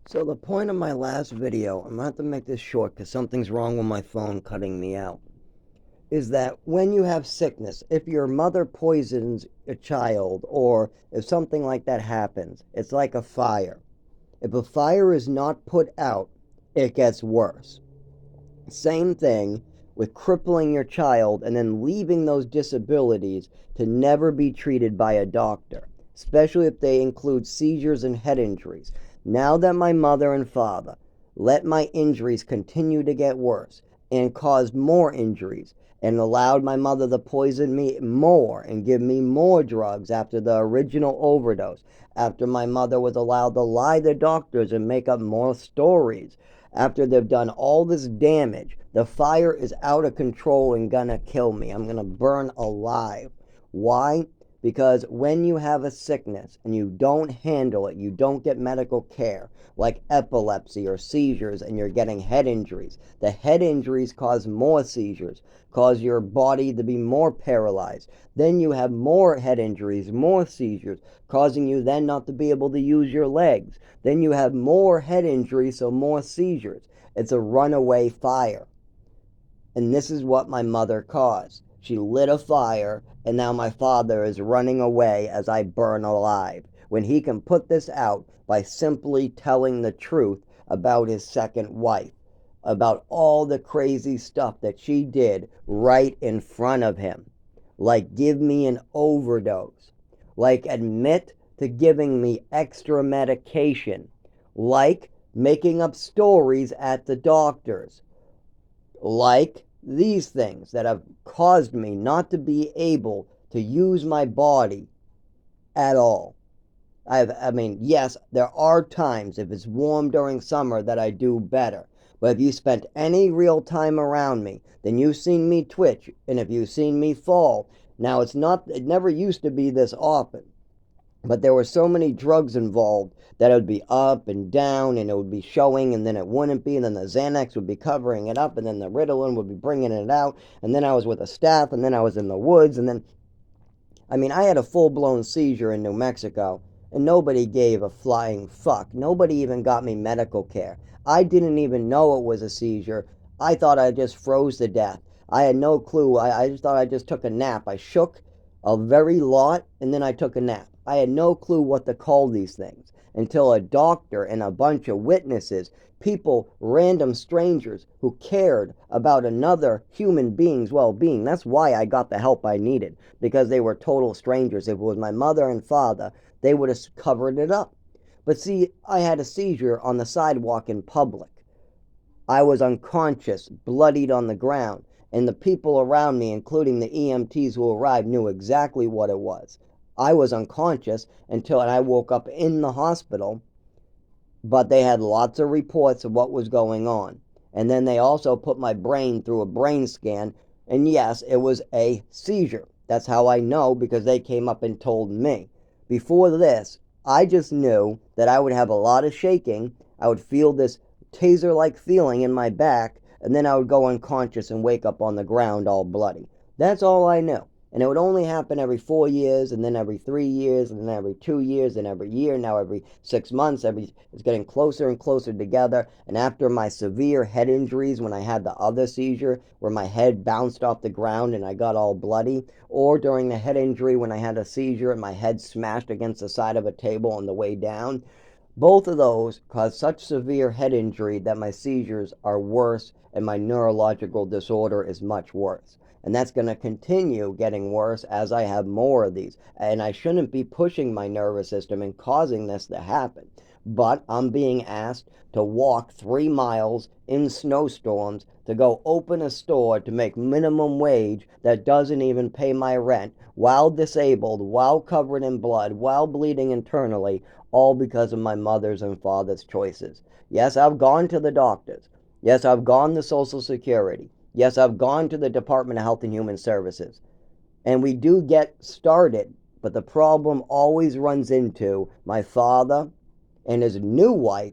So the point of my last video, I'm going to have to make this short because something's wrong with my phone cutting me out, is that when you have sickness, if your mother poisons a child or if something like that happens, it's like a fire. If a fire is not put out, it gets worse. Same thing with crippling your child and then leaving those disabilities to never be treated by a doctor, especially if they include seizures and head injuries. Now that my mother and father let my injuries continue to get worse and caused more injuries and allowed my mother to poison me more and give me more drugs after the original overdose, after my mother was allowed to lie to doctors and make up more stories, after they've done all this damage, the fire is out of control and gonna kill me. I'm gonna burn alive. Why? Because when you have a sickness and you don't handle it, you don't get medical care, like epilepsy or seizures, and you're getting head injuries. The head injuries cause more seizures, cause your body to be more paralyzed. Then you have more head injuries, more seizures, causing you then not to be able to use your legs. Then you have more head injuries, so more seizures. It's a runaway fire. And this is what my mother caused. She lit a fire, and now my father is running away as I burn alive, when he can put this out by simply telling the truth about his second wife, about all the crazy stuff that she did right in front of him. Like give me an overdose. Like admit to giving me extra medication. Like making up stories at the doctors. Like these things that have caused me not to be able to use my body at all. I mean, yes, there are times if it's warm during summer that I do better. But if you spent any real time around me, then you've seen me twitch, and if you've seen me fall. Now it never used to be this often. But there were so many drugs involved that it would be up and down and it would be showing and then it wouldn't be, and then the Xanax would be covering it up and then the Ritalin would be bringing it out, and then I was with a staff and then I was in the woods, and then I had a full-blown seizure in New Mexico and nobody gave a flying fuck. Nobody even got me medical care. I didn't even know it was a seizure. I thought I just froze to death. I had no clue. I just thought I just took a nap. I shook a very lot and then I took a nap. I had no clue what to call these things until a doctor and a bunch of witnesses, people, random strangers who cared about another human being's well-being. That's why I got the help I needed, because they were total strangers. If it was my mother and father, they would have covered it up. But see, I had a seizure on the sidewalk in public. I was unconscious, bloodied on the ground, and the people around me, including the EMTs who arrived, knew exactly what it was. I was unconscious until I woke up in the hospital, but they had lots of reports of what was going on. And then they also put my brain through a brain scan, and yes, it was a seizure. That's how I know, because they came up and told me. Before this, I just knew that I would have a lot of shaking. I would feel this taser-like feeling in my back, and then I would go unconscious and wake up on the ground all bloody. That's all I knew. And it would only happen every 4 years, and then every 3 years, and then every 2 years, and every year, now every 6 months. It's getting closer and closer together. And after my severe head injuries, when I had the other seizure, where my head bounced off the ground and I got all bloody, or during the head injury when I had a seizure and my head smashed against the side of a table on the way down, both of those caused such severe head injury that my seizures are worse and my neurological disorder is much worse. And that's going to continue getting worse as I have more of these. And I shouldn't be pushing my nervous system and causing this to happen. But I'm being asked to walk 3 miles in snowstorms to go open a store to make minimum wage that doesn't even pay my rent, while disabled, while covered in blood, while bleeding internally, all because of my mother's and father's choices. Yes, I've gone to the doctors. Yes, I've gone to Social Security. Yes, I've gone to the Department of Health and Human Services. And we do get started, but the problem always runs into my father and his new wife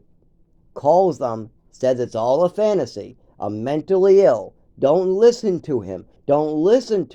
calls them, says it's all a fantasy. I'm mentally ill. Don't listen to him. Don't listen to